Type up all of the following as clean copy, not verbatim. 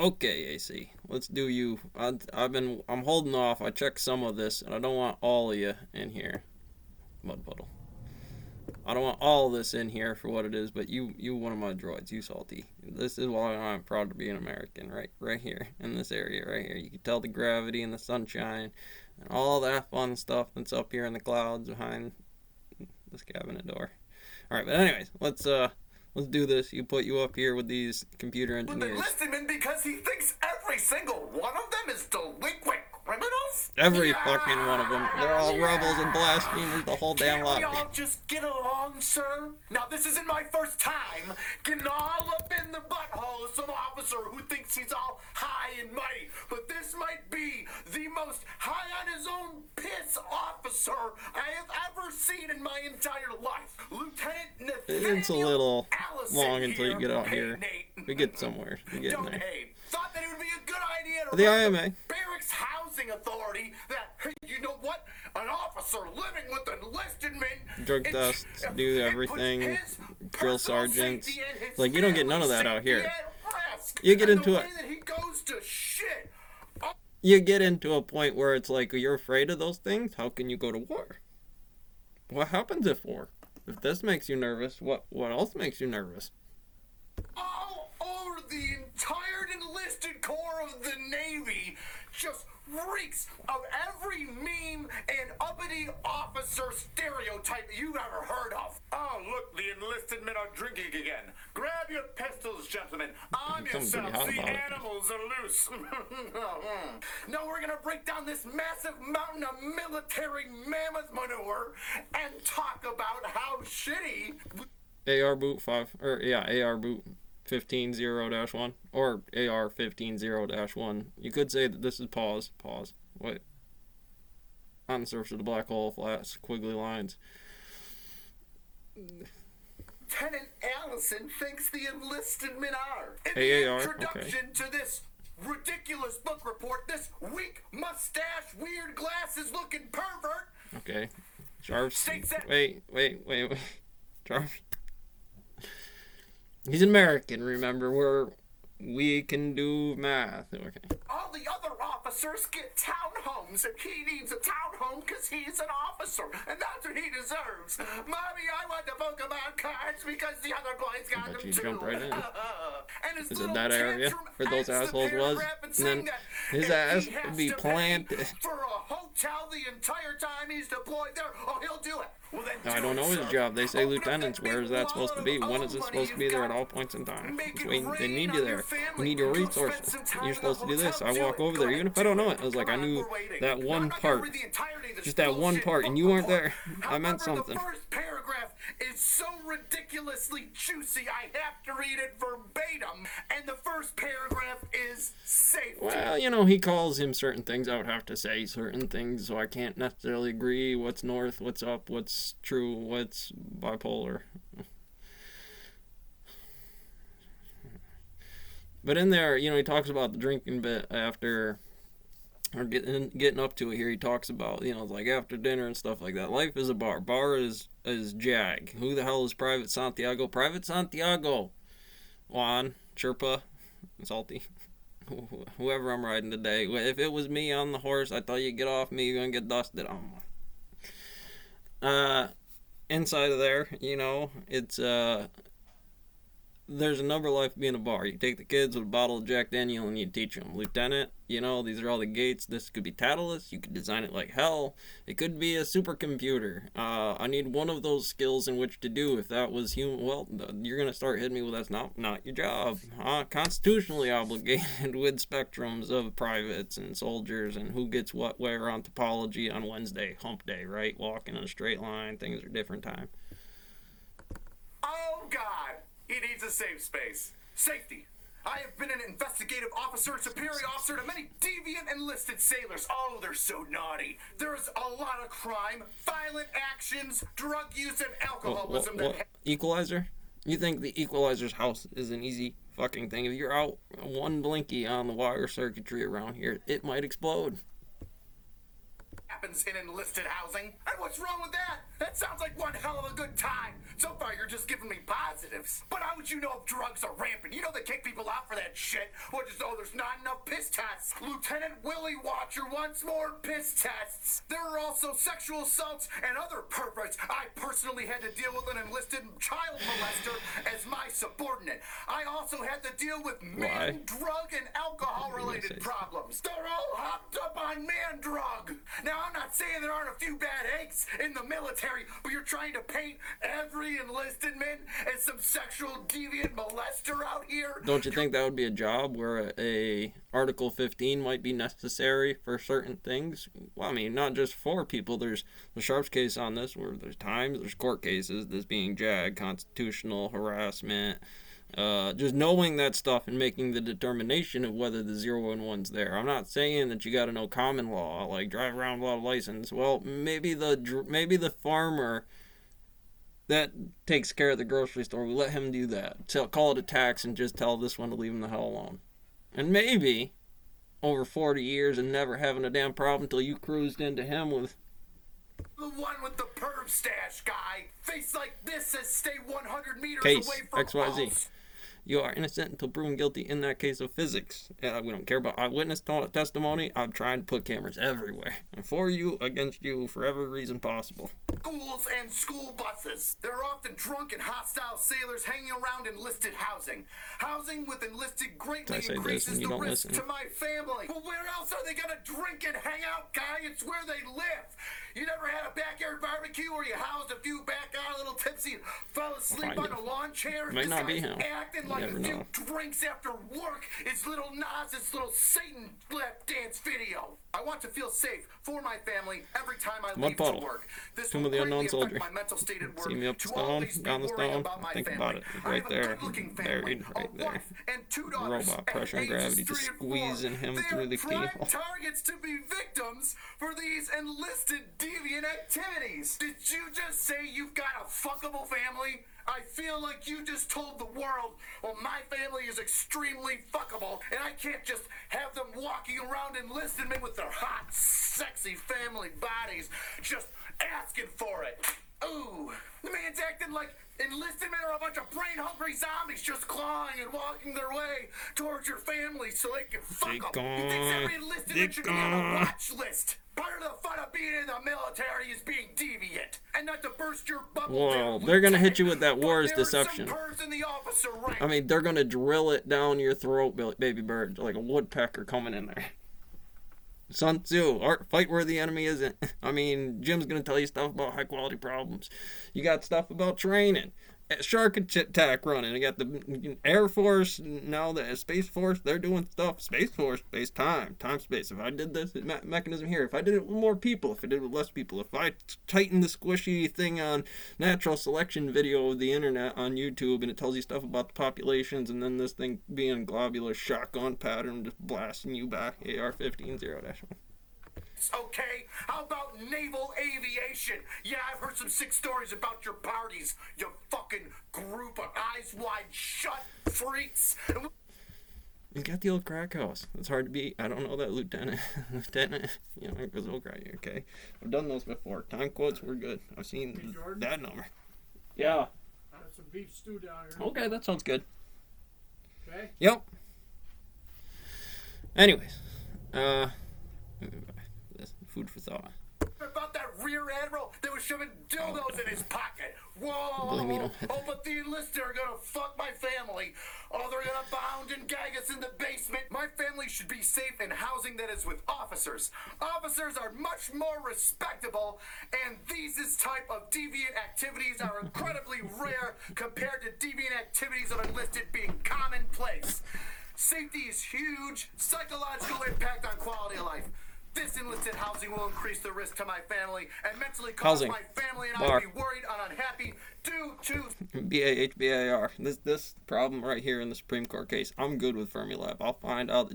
Okay, AC, let's do you. I'm holding off. I checked some of this, and I don't want all of you in here. Mud puddle. I don't want all of this in here for what it is, but you one of my droids, you salty. This is why I'm proud to be an American, right here, in this area, right here. You can tell the gravity and the sunshine, and all that fun stuff that's up here in the clouds behind this cabinet door. Alright, but anyways, let's do this. You up here with these computer engineers. Enlisted him because he thinks every single one of them is delinquent criminals? Every fucking one of them. They're all rebels and blasphemers, the whole damn lot. Can't we all just get along, sir? Now, this isn't my first time getting all up in the butthole of some officer who thinks he's all high and mighty, but this might be the most high on his own piss officer I have ever seen in my entire life. Lieutenant Nathaniel It's a little Allison long until you get out Hey, here. Nate. We get somewhere. We get in Don't there. hate. Thought that it would be a good idea to The run IMA. Barracks Housing Authority that, hey, you know what? An officer living with enlisted men. Drug and- tests, and do puts everything, his drill personal sergeants. safety and his Like, you don't get none of that family's out here. safety at risk. You get And into the it. way that he goes to shit. You get into a point where it's like, you're afraid of those things? How can you go to war? What happens if war? If this makes you nervous, what else makes you nervous? All over the entire enlisted corps of the Navy just reeks of every meme and uppity officer stereotype you've ever heard of. Oh, look, the enlisted men are drinking again. Grab your pistols, gentlemen. Arm Something pretty yourselves. hot The about it. animals are loose. No, we're gonna break down this massive mountain of military mammoth manure and talk about how shitty AR boot 5, or yeah, AR boot 15-0-1, or AR 15-0-1. You could say that this is pause. Wait. On the surface of the black hole, flat, squiggly lines. Lieutenant Allison thinks the enlisted men are. In AAR, the introduction to this ridiculous book report, this weak mustache, weird glasses looking pervert. Okay. Sharps. States that- Wait. Sharps. He's American, remember, we can do math. Okay. All the other officers get townhomes, and he needs a townhome because he's an officer, and that's what he deserves. Mommy, I want the Pokemon cards because the other boys got Bet them you too. jump right in. And his Is it little that area tantrum where those ends the assholes was? paragraph and And saying then that his if ass he would has be to pay planted. for a hotel the entire time he's deployed there, oh, he'll do it. Well, then I do don't it, know his sir. job. They say Open up lieutenants. that big Where is that supposed to be? wallet When of is it money supposed to be you've there at got. all points in time? Make It's it waiting- They rain need on you your there. family. You need your Go resources. spend some time You're in supposed the to do this. I hotel. walk Do it. over Go there, even ahead, if I don't do know it. it. I was like, I Come on, knew we're waiting. that Now, one I'm not gonna part. read the entirety of this Just that one bullshit part, and book you weren't report. there. I meant However, something. The first paragraph is so ridiculously juicy, I have to read it verbatim. And the first paragraph is safety. Well, he calls him certain things. I would have to say certain things, so I can't necessarily agree what's north, what's up, what's true, what's bipolar. But in there, he talks about the drinking bit after, or getting up to it here. He talks about, like after dinner and stuff like that. Life is a bar. Bar is Jag. Who the hell is Private Santiago? Private Santiago. Juan, Chirpa, Salty. Whoever I'm riding today. If it was me on the horse, I thought you'd get off me, you're gonna get dusted. Inside of there, it's there's a number of life being a bar. You take the kids with a bottle of Jack Daniel and you teach them. Lieutenant, these are all the gates. This could be Tantalus. You could design it like hell. It could be a supercomputer. I need one of those skills in which to do. If that was human, well, you're going to start hitting me with that's not your job. Constitutionally obligated with spectrums of privates and soldiers and who gets what where on topology on Wednesday, hump day, right? Walking in a straight line. Things are different time. Oh, God. He needs a safe space. Safety. I have been an investigative officer, superior officer to many deviant enlisted sailors. Oh, they're so naughty. There's a lot of crime, violent actions, drug use, and alcoholism. What? Equalizer? You think the Equalizer's house is an easy fucking thing? If you're out one blinky on the wire circuitry around here, it might explode. happens in enlisted housing. And what's wrong with that? That sounds like one hell of a good time. So far, you're just giving me positives. But how would you know if drugs are rampant? You know they kick people out for that shit. Or just, oh, there's not enough piss tests. Lieutenant Willie Watcher wants more piss tests. There are also sexual assaults and other perverts. I personally had to deal with an enlisted child molester as my subordinate. I also had to deal with man, drug, and alcohol-related problems. They're all hopped up on man drug. Now, I'm not saying there aren't a few bad eggs in the military, but you're trying to paint every enlisted man as some sexual deviant molester out here? Don't you think that would be a job where a Article 15 might be necessary for certain things? Well, I mean, not just for people. There's the Sharps case on this, where there's court cases, this being JAG, constitutional harassment, just knowing that stuff and making the determination of whether the 0 and 1's there. I'm not saying that you got to know common law, like drive around without a license. Well, maybe the farmer that takes care of the grocery store, we let him do that. Call it a tax and just tell this one to leave him the hell alone. And maybe over 40 years and never having a damn problem until you cruised into him with the one with the perv stash guy. Face like this says stay 100 meters case away from XYZ. us. You are innocent until proven guilty in that case of physics. We don't care about eyewitness testimony. I'm trying to put cameras everywhere. And for you, against you, for every reason possible. Schools and school buses. There are often drunk and hostile sailors hanging around enlisted housing. Housing with enlisted greatly increases the risk to my family. Well, where else are they going to drink and hang out, guy? It's where they live. You never had a backyard barbecue where you housed a few back out a little tipsy and fell asleep on a lawn chair? Might not be him. Acting like a few drinks after work is little Nas's little Satan lap dance video. I want to feel safe for my family every time I leave to work. This will greatly affect my mental state at work. See me up the stone, down the stone. Think about it. Right there, buried right there. Robot pressure and gravity just squeezing him through the keyhole. Targets to be victims for these enlisted deviant activities. Did you just say you've got a fuckable family? I feel like you just told the world, well, my family is extremely fuckable, and I can't just have them walking around enlisted men with their hot, sexy family bodies just asking for it. Ooh, the man's acting like enlisted men are a bunch of brain-hungry zombies just clawing and walking their way towards your family so they can fuck them. He thinks every enlisted man should be on a watch list. Part of the fun of being in the military is being deviant. And not to burst your bubble. Whoa, they're going to hit you with that war is deception. I mean, they're going to drill it down your throat, baby bird, like a woodpecker coming in there. Sun Tzu, fight where the enemy isn't. I mean, Jim's going to tell you stuff about high-quality problems. You got stuff about training. Shark attack running. You got the Air Force, now the Space Force, they're doing stuff. Space Force, space, time, space. If I did this mechanism here, if I did it with more people, if I did it with less people, if I tightened the squishy thing on natural selection video of the internet on YouTube and it tells you stuff about the populations and then this thing being a globular shotgun pattern just blasting you back, AR-15 0-1. Okay, how about naval aviation? Yeah, I've heard some sick stories about your parties, you fucking group of eyes wide shut freaks. You got the old crack house. It's hard to beat. I don't know that lieutenant, you know, it goes old crack, okay? I've done those before. Time quotes were good. I've seen that number. Yeah. Got some beef stew down here. Okay, that sounds good. Okay? Yep. Anyways, food for thought. About that rear admiral that was shoving dildos in his pocket. Whoa! Oh, but the enlisted are gonna fuck my family. Oh, they're gonna bound and gag us in the basement. My family should be safe in housing that is with officers. Officers are much more respectable, and these type of deviant activities are incredibly rare compared to deviant activities of enlisted being commonplace. Safety is huge. Psychological impact on quality of life. This enlisted housing will increase the risk to my family and mentally cause my family and I to be worried and unhappy due to BAHBAR. This problem right here in the Supreme Court case, I'm good with Fermilab. I'll find out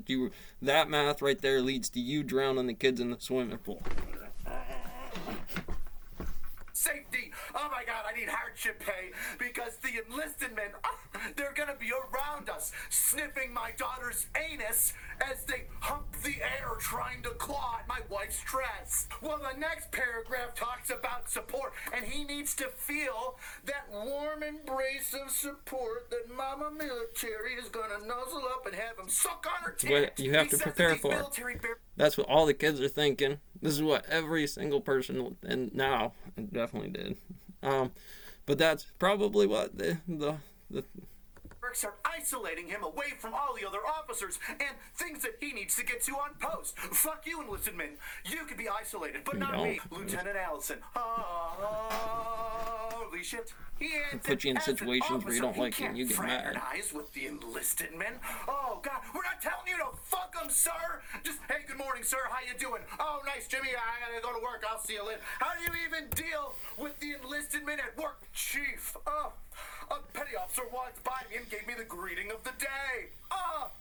that math right there leads to you drowning the kids in the swimming pool. safety. Oh my God, I need hardship pay because the enlisted men, they're gonna be around us, sniffing my daughter's anus as they hump the air trying to claw at my wife's dress. Well, the next paragraph talks about support, and he needs to feel that warm embrace of support that Mama Military is gonna nuzzle up and have him suck on her tit. What you have He to says that prepare these for. military That's what all the kids are thinking. This is what every single person, and now definitely did. But that's probably what the barracks are isolating him away from all the other officers and things that he needs to get to on post. Fuck you, enlisted men. You can be isolated, but not me. Lieutenant Allison. Holy shit. He put you in situations where you don't like it and you get mad. Fraternize with the enlisted men. Oh God, we're not telling you to fuck them, sir. Just, hey, good morning, sir. How you doing? Oh, nice, Jimmy. I gotta go to work. I'll see you later. How do you even deal with the enlisted men at work, Chief? A petty officer walked by me and gave me the greeting of the day.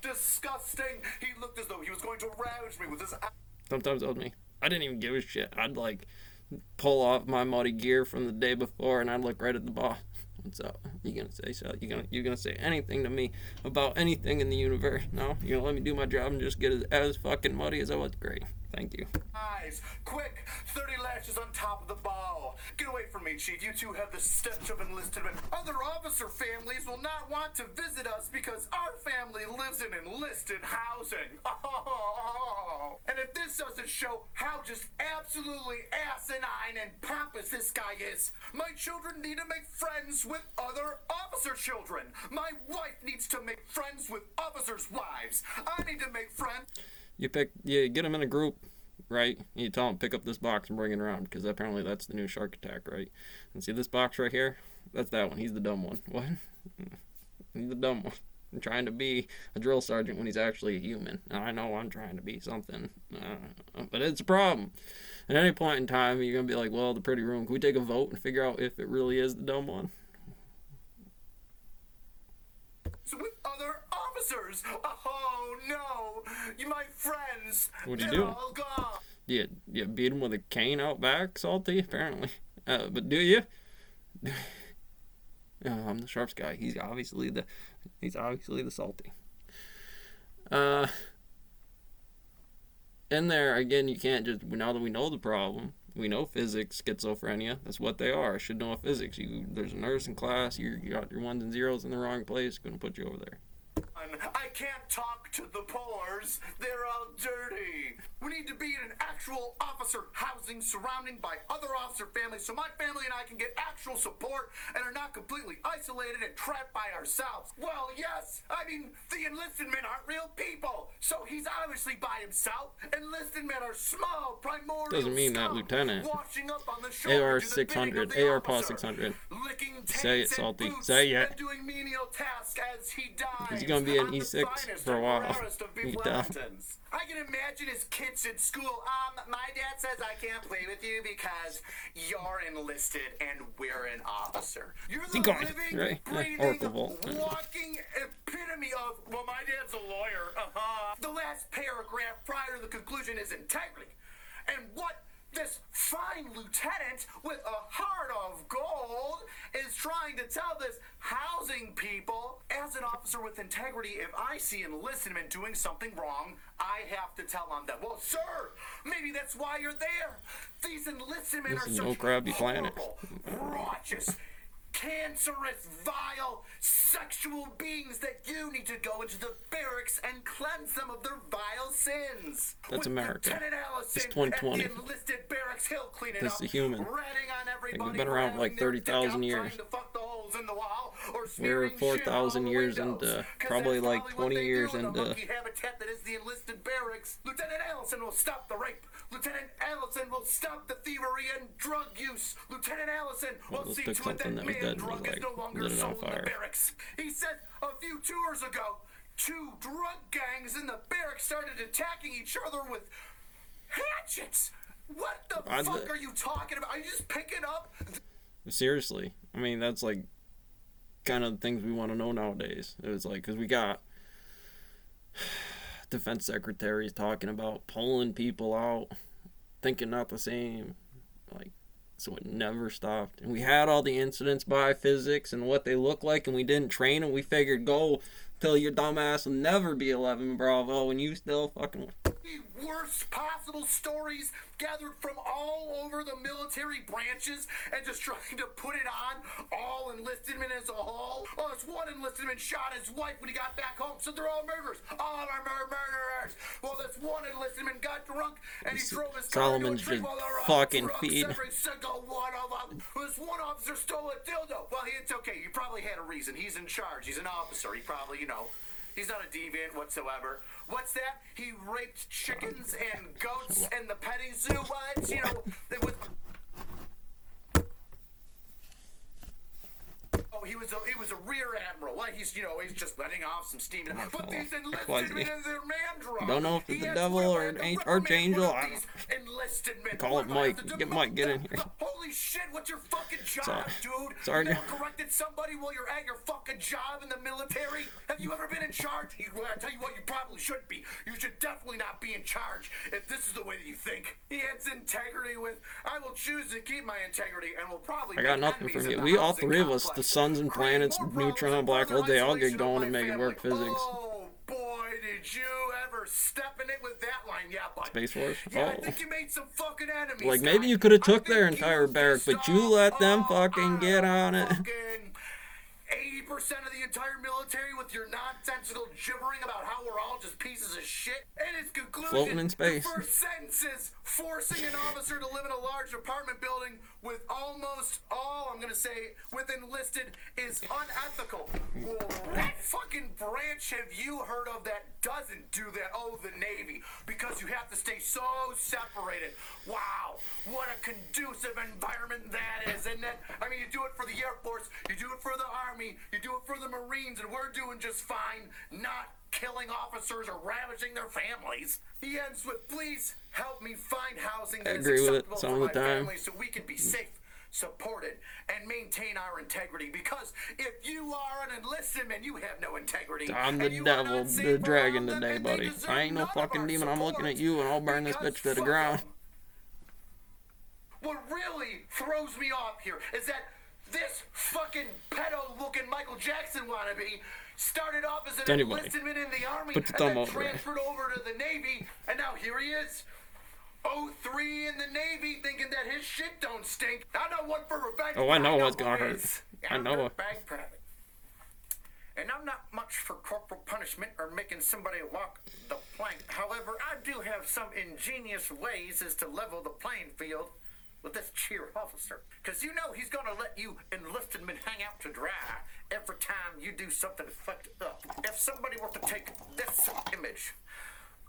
Disgusting. He looked as though he was going to rouse me with his eyes. Sometimes it was me. I didn't even give a shit. I'd like pull off my muddy gear from the day before, and I'd look right at the boss. What's up? You gonna say so? You gonna say anything to me about anything in the universe? No? You gonna let me do my job and just get as fucking muddy as I was? Great. Thank you. Eyes, quick! 30 lashes on top of the ball. Get away from me, Chief. You two have the stench of enlisted men. Other officer families will not want to visit us because our family lives in enlisted housing. Oh. And if this doesn't show how just absolutely asinine and pompous this guy is, my children need to make friends with other officer children. My wife needs to make friends with officers' wives. I need to make friends. You get them in a group, right? You tell them, pick up this box and bring it around, because apparently that's the new shark attack, right? And see this box right here? That's that one. He's the dumb one. What? He's the dumb one. I'm trying to be a drill sergeant when he's actually a human. And I know I'm trying to be something, but it's a problem. At any point in time, you're going to be like, well, the pretty room, can we take a vote and figure out if it really is the dumb one? With other officers. Oh no, my friends. What'd you they're do? all gone. You beat him with a cane out back, Salty, apparently. But do you? I'm the Sharps guy. He's obviously the Salty. In there again, you can't just, now that we know the problem, we know physics, schizophrenia. That's what they are. I should know physics. There's a nurse in class. You got your ones and zeros in the wrong place. Going to put you over there. I can't talk to the pores. They're all dirty. We need to be in an actual officer housing surrounded by other officer families so my family and I can get actual support and are not completely isolated and trapped by ourselves. Well, yes. I mean, the enlisted men aren't real people. So he's obviously by himself. Enlisted men are small, primordial Doesn't mean that, scum, Lieutenant. washing up on the shore AR 600, AR Paw 600. Say it, Salty. Say it. And doing menial tasks as he dies. He's gonna be an on the E6 finest for a and while. rarest of beef You can tell. Wellingtons. I can imagine his kids in school. My dad says I can't play with you because you're enlisted and we're an officer. You're the Going, living, right? breathing, Oracle. walking epitome of, well, my dad's a lawyer. The last paragraph prior to the conclusion is integrity. And what this fine lieutenant with a heart of gold is trying to tell this housing people, as an officer with integrity, if I see enlisted men doing something wrong, I have to tell on them. Well, sir, maybe that's why you're there. These enlisted men This are is such no Krabby Planet. horrible, righteous, cancerous, vile, sexual beings that you need to go into the barracks and cleanse them of their vile sins. That's With America. Lieutenant Allison It's 2020. at the enlisted barracks, he'll clean it This up. is human. Ratting on everybody we've been around for like grabbing their 30,000 dick out, years. trying to fuck the holes in the wall, or We're smearing shit 4,000 all the years windows. into, 'Cause probably that's like what 20 they years do in the into. monkey habitat that is the enlisted barracks. Lieutenant Allison will stop the rape. Lieutenant Allison will stop the thievery and drug use. Lieutenant Allison will let's see pick to it that something that was man dead and drug was is no like, longer lit it on sold in the fire. barracks. He said a few tours ago, 2 drug gangs in the barracks started attacking each other with hatchets. What the fuck are you talking about? Are you just picking up? Seriously, I mean, that's like kind of the things we want to know nowadays. It was like, because we got defense secretaries talking about pulling people out, thinking not the same. Like, So it never stopped. And we had all the incidents by physics and what they look like, and we didn't train them. We figured go till your dumbass will never be 11 Bravo, and you still fucking... The worst possible stories gathered from all over the military branches and just trying to put it on all enlisted men as a whole. Oh, this one enlisted man shot his wife when he got back home, so they're all murderers. All of them are murderers. Well, this one enlisted man got drunk and he drove his car into a Solomon's tree just while they're all fucking drunk, feed. every single one of them. This one officer stole a dildo. Well, it's okay. You probably had a reason. He's in charge. He's an officer. He probably, he's not a deviant whatsoever. What's that? He raped chickens and goats and the petting zoo. What? They would. Oh, he was a rear admiral. Like he's just letting off some steam. But these enlisted men in their man drunk. Don't know if it's the devil or an archangel. I don't call it Mike. Get Mike, get in here. Holy shit, what's your fucking job, dude? Sorry. You never corrected somebody while you're at your fucking job in the military? Have you ever been in charge? Well, I tell you what, you probably shouldn't be. You should definitely not be in charge if this is the way that you think. He has integrity with, I will choose to keep my integrity and will probably I got nothing from you. We all three of us, the suns and planets, neutron, black hole, they all get going and make it work physics. Oh boy, did you ever step in it with that line, yeah, bud. Space Force? Yeah, I think you made some fucking enemies. Like, maybe you could have took their entire barrack, but you let them fucking get on it. 80% of the entire military with your nonsensical gibbering about how we're all just pieces of shit. And its conclusion, floating in space. The first sentence is, forcing an officer to live in a large apartment building with almost all, I'm going to say, with enlisted is unethical. Well, what fucking branch have you heard of that doesn't do that? Oh, the Navy. Because you have to stay so separated. Wow, what a conducive environment that is, isn't it? I mean, you do it for the Air Force, you do it for the Army, you do it for the Marines, and we're doing just fine, not killing officers or ravaging their families. He ends with, please help me find housing that is acceptable for my family so we can be safe, supported, and maintain our integrity. Because if you are an enlisted man, you have no integrity. I'm the devil, the dragon today, buddy. I ain't no fucking demon. I'm looking at you and I'll burn this bitch to the ground. What really throws me off here is that this fucking pedo-looking Michael Jackson wannabe started off as an enlisted man in the Army and then transferred over to the Navy, and now here he is, 03 in the Navy, thinking that his shit don't stink. I know one for revenge. Oh, I know what's gonna hurt. I know. And I'm not much for corporal punishment or making somebody walk the plank. However, I do have some ingenious ways as to level the playing field with this cheer officer. Because you know he's going to let you enlisted men hang out to dry every time you do something fucked up. If somebody were to take this image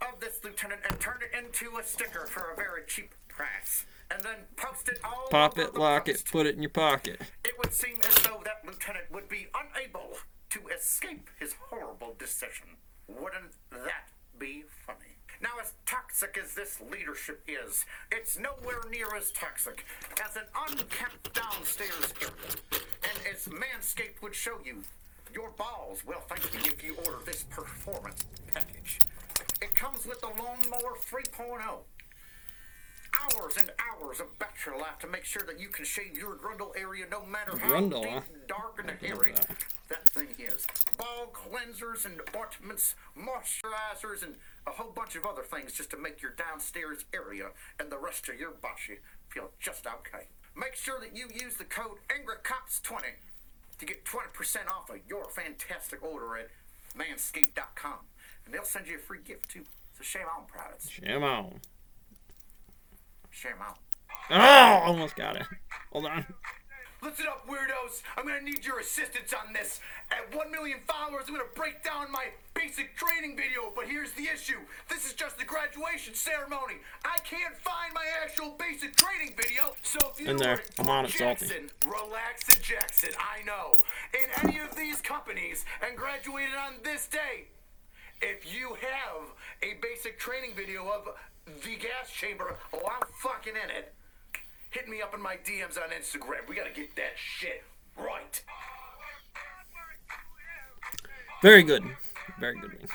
of this lieutenant and turn it into a sticker for a very cheap price, and then post it all pop over it, the lock post, it, put it in your pocket. it would seem as though that lieutenant would be unable to escape his horrible decision. Wouldn't that be funny? Now, as toxic as this leadership is, it's nowhere near as toxic as an unkept downstairs area. And as Manscaped would show you, your balls will thank you if you order this performance package. It comes with the Lawnmower 3.0. Hours and hours of battery life to make sure that you can shave your grundle area no matter how deep, dark, and hairy that thing is. Ball cleansers and ointments, moisturizers, and a whole bunch of other things just to make your downstairs area and the rest of your body feel just okay. Make sure that you use the code AngryCops20 to get 20% off of your fantastic order at manscaped.com. And they'll send you a free gift too. So shame on, privates. Shame on. Shame on. Oh, almost got it. Hold on. Listen up, weirdos. I'm gonna need your assistance on this. At 1 million followers, I'm gonna break down my basic training video. But here's the issue. This is just the graduation ceremony. I can't find my actual basic training video. So if you there, I'm on it, Jackson, salty. relax and Jackson, I know. In any of these companies and graduated on this day, if you have a basic training video of the gas chamber, oh, I'm fucking in it. Hit me up in my DMs on Instagram. We gotta get that shit right. Very good. Very good.